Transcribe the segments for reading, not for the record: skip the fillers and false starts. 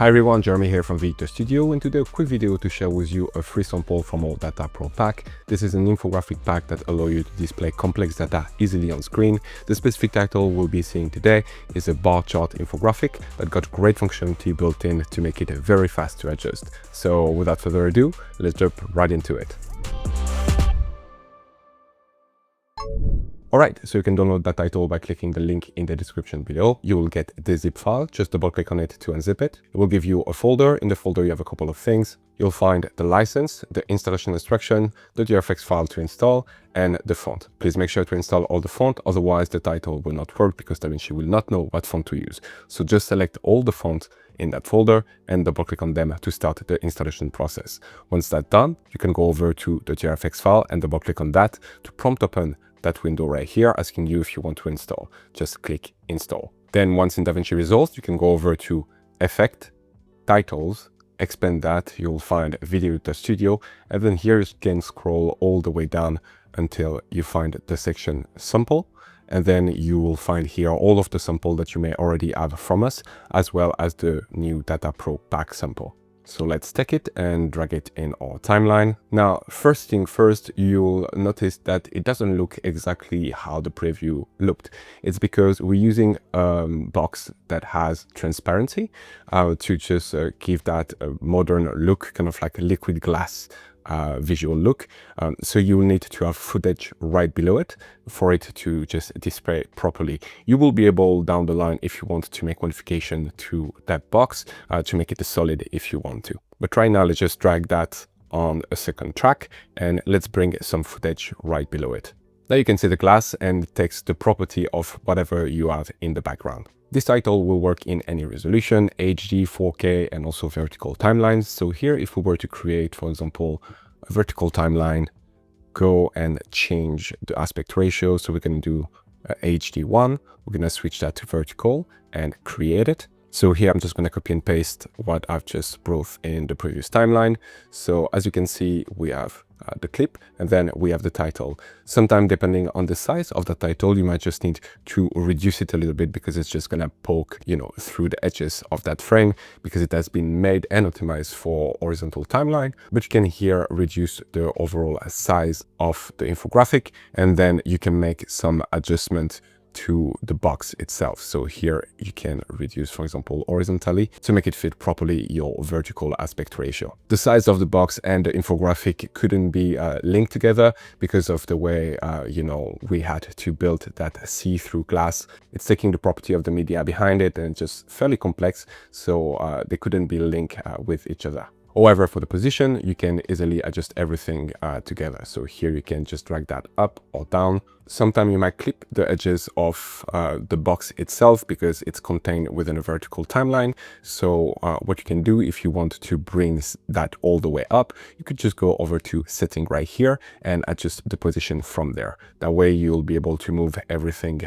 Hi everyone, Jeremy here from Vita Studio, and today a quick video to share with you a free sample from our Data Pro pack. This is an infographic pack that allows you to display complex data easily on screen. The specific title we'll be seeing today is a bar chart infographic that got great functionality built in to make it very fast to adjust. So without further ado, let's jump right into it. Alright, so you can download that title by clicking the link in the description below. You will get the zip file, just double click on it to unzip it. It will give you a folder. In the folder you have a couple of things. You'll find the license, the installation instruction, the GFX file to install, and the font. Please make sure to install all the font, otherwise the title will not work because Davinci will not know what font to use. So just select all the fonts in that folder and double click on them to start the installation process. Once that's done, you can go over to the GFX file and double click on that to prompt open that window right here, asking you if you want to install. Just click install. Then once in Davinci Resolve, you can go over to Effect, Titles, expand that, you'll find Video Studio, and then here you can scroll all the way down until you find the section Sample, and then you will find here all of the sample that you may already have from us, as well as the new Data Pro pack sample. So let's take it and drag it in our timeline. Now, first thing first, you'll notice that it doesn't look exactly how the preview looked. It's because we're using a box that has transparency to just give that a modern look, kind of like a liquid glass visual look. So you will need to have footage right below it for it to just display properly. You will be able down the line, if you want to make modification to that box, to make it a solid if you want to. But right now, let's just drag that on a second track and let's bring some footage right below it. Now you can see the glass and it takes the property of whatever you have in the background. This title will work in any resolution, HD, 4K, and also vertical timelines. So here, if we were to create, for example, a vertical timeline, go and change the aspect ratio. So we're going to do HD1. We're going to switch that to vertical and create it. So here, I'm just going to copy and paste what I've just brought in the previous timeline. So as you can see, we have the clip and then we have the title. Sometimes depending on the size of the title, you might just need to reduce it a little bit because it's just going to poke, through the edges of that frame because it has been made and optimized for horizontal timeline. But you can here reduce the overall size of the infographic and then you can make some adjustment to the box itself. So here you can reduce, for example, horizontally to make it fit properly your vertical aspect ratio. The size of the box and the infographic couldn't be linked together because of the way, we had to build that see-through glass. It's taking the property of the media behind it and just fairly complex. So they couldn't be linked with each other. However, for the position, you can easily adjust everything together. So here you can just drag that up or down. Sometimes you might clip the edges of the box itself because it's contained within a vertical timeline. So what you can do if you want to bring that all the way up, you could just go over to setting right here and adjust the position from there. That way you'll be able to move everything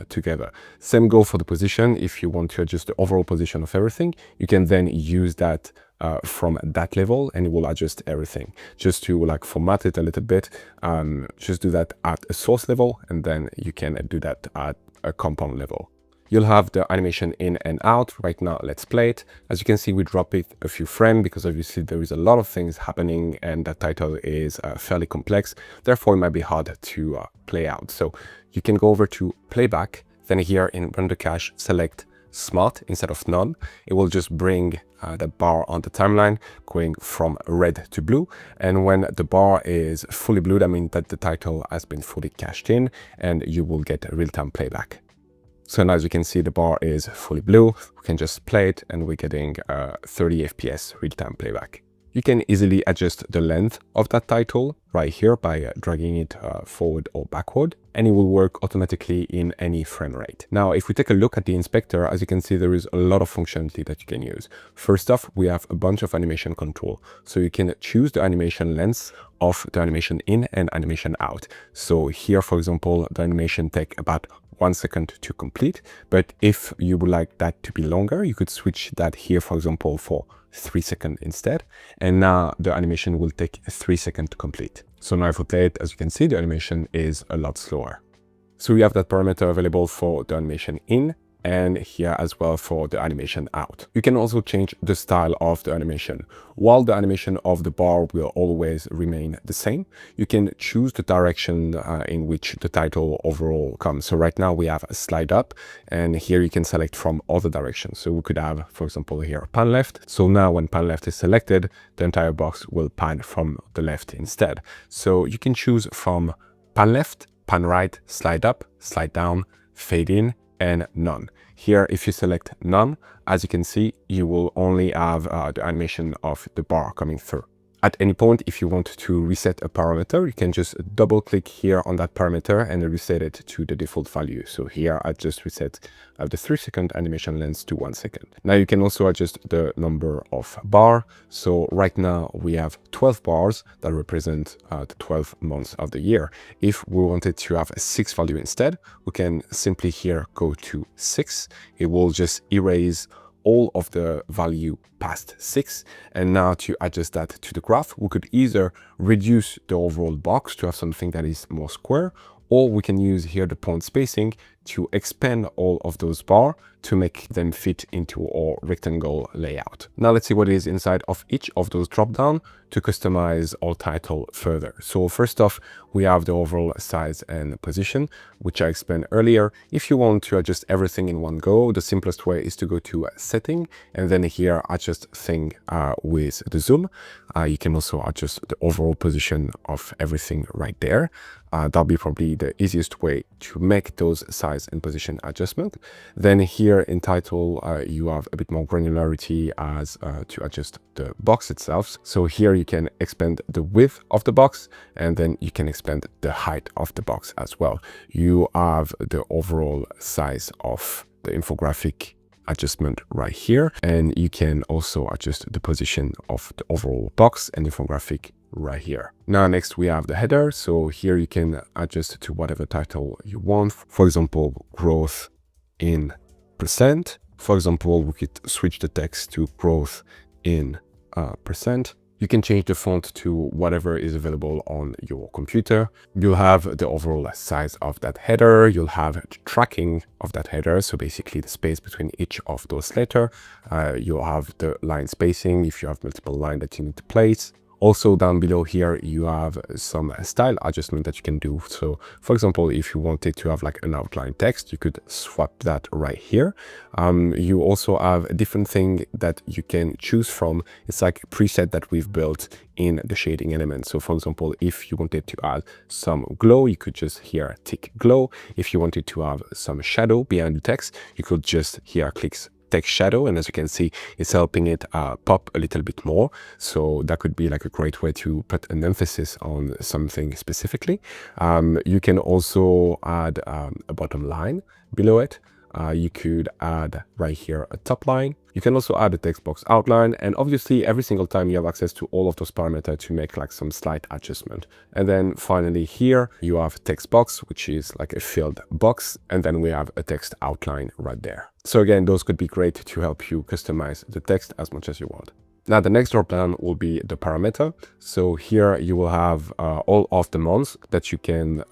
together. Same goes for the position. If you want to adjust the overall position of everything, you can then use that from that level and it will adjust everything. Just to format it a little bit, just do that at a source level and then you can do that at a compound level. You'll have the animation in and out. Right now, let's play it. As you can see, we drop it a few frames because obviously there is a lot of things happening and that title is fairly complex. Therefore, it might be hard to play out. So you can go over to Playback, then here in Render Cache, select Smart instead of None. It will just bring the bar on the timeline going from red to blue. And when the bar is fully blue, that means that the title has been fully cached in and you will get a real-time playback. So now as you can see, the bar is fully blue. We can just play it and we're getting 30 FPS real-time playback. You can easily adjust the length of that title right here by dragging it forward or backward, and it will work automatically in any frame rate. Now, if we take a look at the inspector, as you can see, there is a lot of functionality that you can use. First off, we have a bunch of animation control. So you can choose the animation length of the animation in and animation out. So here, for example, the animation take about 1 second to complete. But if you would like that to be longer, you could switch that here, for example, for 3 seconds instead. And now the animation will take 3 seconds to complete. So now if we play it, as you can see, the animation is a lot slower. So we have that parameter available for the animation in and here as well for the animation out. You can also change the style of the animation. While the animation of the bar will always remain the same, you can choose the direction in which the title overall comes. So right now we have a slide up, and here you can select from other directions. So we could have, for example, here pan left. So now when pan left is selected, the entire box will pan from the left instead. So you can choose from pan left, pan right, slide up, slide down, fade in, and none. Here, if you select none, as you can see, you will only have the animation of the bar coming through. At any point, if you want to reset a parameter, you can just double click here on that parameter and reset it to the default value. So here I just reset the 3-second animation length to 1 second. Now you can also adjust the number of bar. So right now we have 12 bars that represent the 12 months of the year. If we wanted to have a 6 value instead, we can simply here go to 6. It will just erase all of the value past 6. And now to adjust that to the graph, we could either reduce the overall box to have something that is more square, or we can use here the point spacing to expand all of those bars to make them fit into our rectangle layout. Now let's see what is inside of each of those drop down to customize our title further. So first off, we have the overall size and position, which I explained earlier. If you want to adjust everything in one go, the simplest way is to go to setting and then here adjust thing with the zoom. You can also adjust the overall position of everything right there. That'll be probably the easiest way to make those size and position adjustment. Then here in title, you have a bit more granularity as to adjust the box itself. So here you can expand the width of the box, and then you can expand the height of the box as well. You have the overall size of the infographic adjustment right here, and you can also adjust the position of the overall box and infographic right here. Now next we have the header. So here you can adjust to whatever title you want. For example, growth in percent. For example, we could switch the text to growth in percent. You can change the font to whatever is available on your computer. You'll have the overall size of that header. You'll have the tracking of that header. So basically the space between each of those letters. You'll have the line spacing if you have multiple lines that you need to place. Also down below here, you have some style adjustment that you can do. So for example, if you wanted to have like an outline text, you could swap that right here. You also have a different thing that you can choose from. It's like a preset that we've built in the shading element. So for example, if you wanted to add some glow, you could just here tick glow. If you wanted to have some shadow behind the text, you could just here click text shadow, and as you can see, it's helping it pop a little bit more. So that could be like a great way to put an emphasis on something specifically. You can also add a bottom line below it. You could add right here a top line. You can also add a text box outline, and obviously every single time you have access to all of those parameters to make like some slight adjustment. And then finally here you have a text box, which is like a filled box, and then we have a text outline right there. So again, those could be great to help you customize the text as much as you want. Now the next drop down will be the parameter. So here you will have all of the months that you can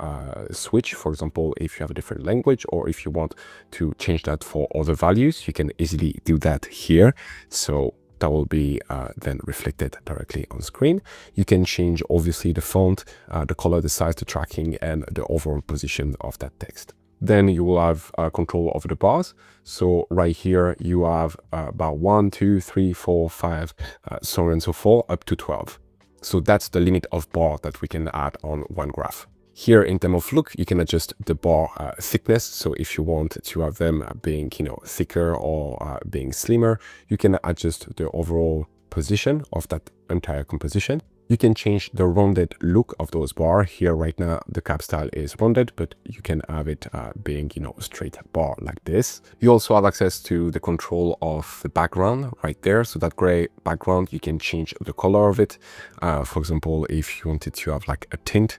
switch. For example, if you have a different language, or if you want to change that for other values, you can easily do that here. So that will be then reflected directly on screen. You can change obviously the font, the color, the size, the tracking, and the overall position of that text. Then you will have control over the bars. So right here, you have about 1, 2, 3, 4, 5, so on and so forth, up to 12. So that's the limit of bar that we can add on one graph. Here in terms of look, you can adjust the bar thickness. So if you want to have them being, thicker or being slimmer, you can adjust the overall position of that entire composition. You can change the rounded look of those bars. Here right now, the cap style is rounded, but you can have it being, a straight bar like this. You also have access to the control of the background right there. So that gray background, you can change the color of it. For example, if you wanted to have like a tint,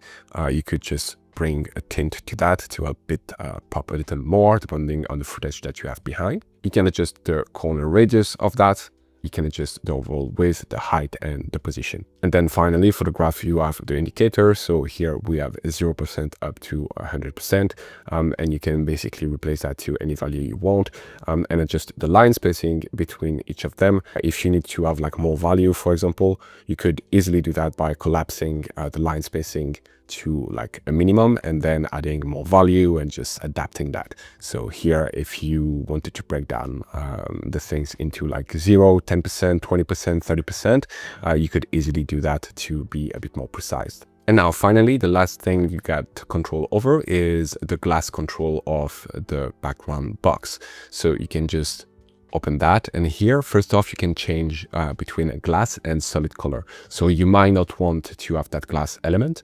you could just bring a tint to that to help it pop a little more depending on the footage that you have behind. You can adjust the corner radius of that. You can adjust the overall width, the height, and the position. And then finally, for the graph, you have the indicator. So here we have 0% up to 100%. And you can basically replace that to any value you want, and adjust the line spacing between each of them. If you need to have like more value, for example, you could easily do that by collapsing the line spacing to like a minimum and then adding more value and just adapting that. So here, if you wanted to break down the things into like 0, 10%, 20%, 30%, you could easily do that to be a bit more precise. And now finally, the last thing you got control over is the glass control of the background box. So you can just open that, and here first off you can change between a glass and solid color. So you might not want to have that glass element,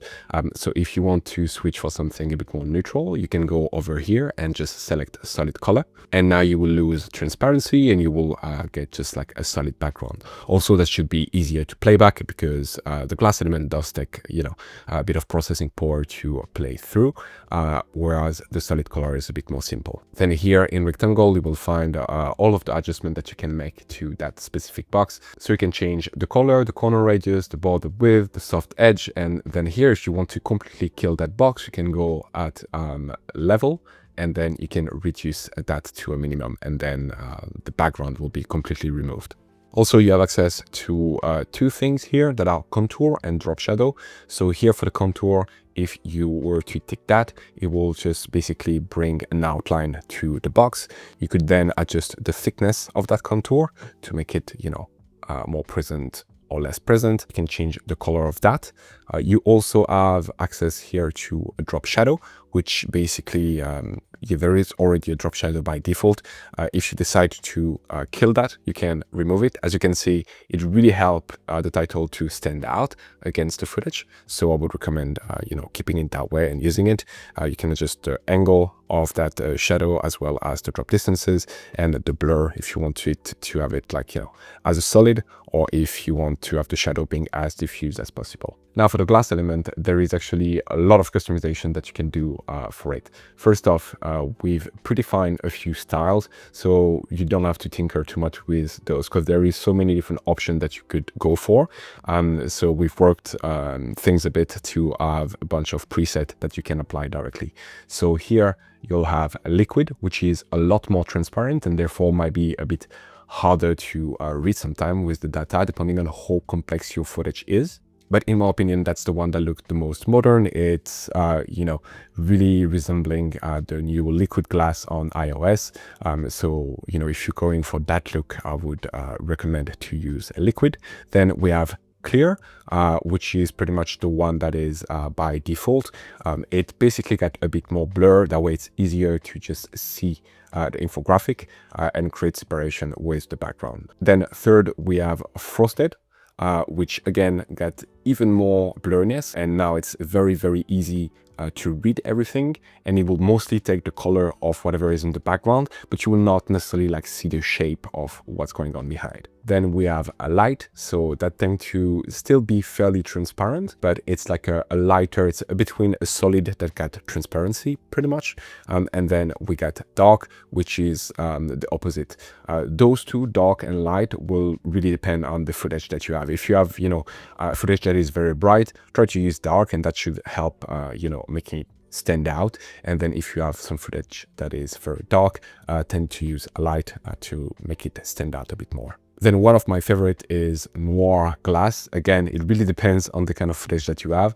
so if you want to switch for something a bit more neutral, you can go over here and just select a solid color, and now you will lose transparency and you will get just like a solid background. Also, that should be easier to play back because the glass element does take, you know, a bit of processing power to play through, whereas the solid color is a bit more simple. Then here in rectangle you will find all of the adjustment that you can make to that specific box. So you can change the color, the corner radius, the border width, the soft edge, and then here if you want to completely kill that box, you can go at level, and then you can reduce that to a minimum, and then the background will be completely removed. Also, you have access to two things here that are contour and drop shadow. So here for the contour, if you were to tick that, it will just basically bring an outline to the box. You could then adjust the thickness of that contour to make it, you know, more present or less present. You can change the color of that. You also have access here to a drop shadow, which basically there is already a drop shadow by default. If you decide to kill that, you can remove it. As you can see, it really helps the title to stand out against the footage. So I would recommend, you know, keeping it that way and using it. You can adjust the angle of that shadow as well as the drop distances and the blur if you want it to have it like, you know, as a solid, or if you want to have the shadow being as diffuse as possible. Now for the glass element, there is actually a lot of customization that you can do for it. First off, we've predefined a few styles, so you don't have to tinker too much with those because there is so many different options that you could go for. So we've worked things a bit to have a bunch of presets that you can apply directly. So here you'll have a liquid, which is a lot more transparent and therefore might be a bit harder to read sometime with the data, depending on how complex your footage is. But in my opinion, that's the one that looked the most modern. It's, you know, really resembling the new liquid glass on iOS. So, you know, if you're going for that look, I would recommend to use a liquid. Then we have clear, which is pretty much the one that is by default. It basically got a bit more blur. That way it's easier to just see the infographic and create separation with the background. Then third, we have frosted, which again got even more blurriness, and now it's very, very easy to read everything, and it will mostly take the color of whatever is in the background, but you will not necessarily like see the shape of what's going on behind. Then we have a light, so that tends to still be fairly transparent, but it's like a lighter, it's between a solid that got transparency pretty much, and then we got dark, which is the opposite. Those two, dark and light, will really depend on the footage that you have. If you have, you know, footage that is very bright, try to use dark, and that should help, you know, making it stand out. And then if you have some footage that is very dark, tend to use a light to make it stand out a bit more. Then one of my favorite is noir glass. Again, it really depends on the kind of footage that you have.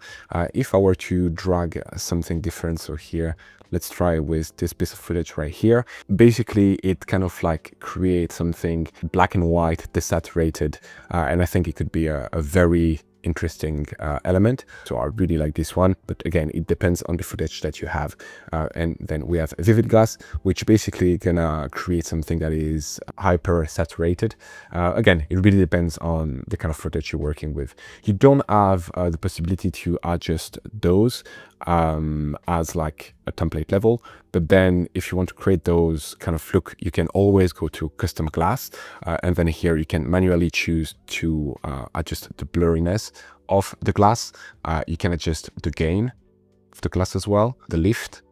If I were to drag something different, so here, let's try with this piece of footage right here. Basically, it kind of like creates something black and white, desaturated, and I think it could be a very interesting element. So I really like this one, but again, it depends on the footage that you have. And then we have vivid glass, which basically gonna create something that is hyper saturated. Again, it really depends on the kind of footage you're working with. You don't have the possibility to adjust those as like a template level, but then if you want to create those kind of look, you can always go to custom glass, and then here you can manually choose to adjust the blurriness of the glass. You can adjust the gain of the glass as well, the lift,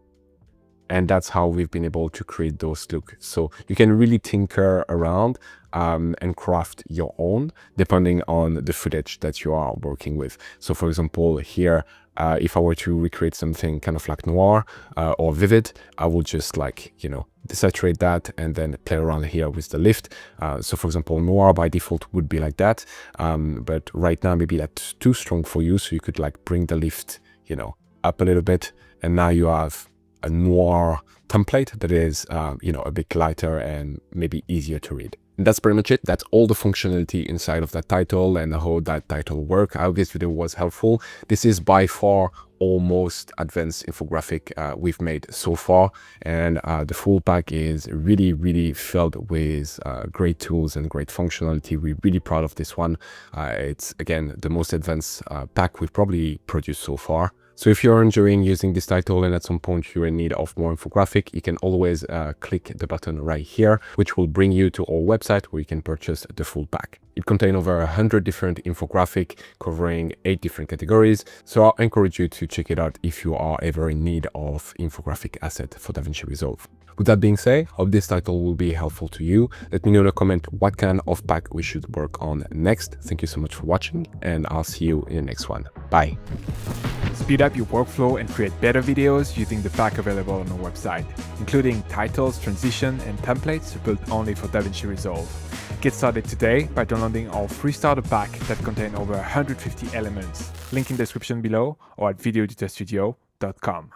And that's how we've been able to create those looks. So you can really tinker around and craft your own depending on the footage that you are working with. So for example, here, if I were to recreate something kind of like noir or vivid, I will just like, you know, desaturate that and then play around here with the lift. So for example, noir by default would be like that. But right now, maybe that's too strong for you. So you could like bring the lift, you know, up a little bit. And now you have a noir template that is, you know, a bit lighter and maybe easier to read. And that's pretty much it. That's all the functionality inside of that title and how that title works. I hope this video was helpful. This is by far almost advanced infographic we've made so far. And the full pack is really, really filled with great tools and great functionality. We're really proud of this one. It's, again, the most advanced pack we've probably produced so far. So if you're enjoying using this title and at some point you're in need of more infographic, you can always click the button right here, which will bring you to our website where you can purchase the full pack. It contains over 100 different infographic covering 8 different categories. So I'll encourage you to check it out if you are ever in need of infographic asset for Davinci Resolve. With that being said, hope this title will be helpful to you. Let me know in a comment what kind of pack we should work on next. Thank you so much for watching, and I'll see you in the next one. Bye. Speed up your workflow and create better videos using the pack available on our website, including titles, transition, and templates built only for Davinci Resolve. Get started today by downloading our free starter pack that contains over 150 elements. Link in the description below or at videoeditorstudio.com.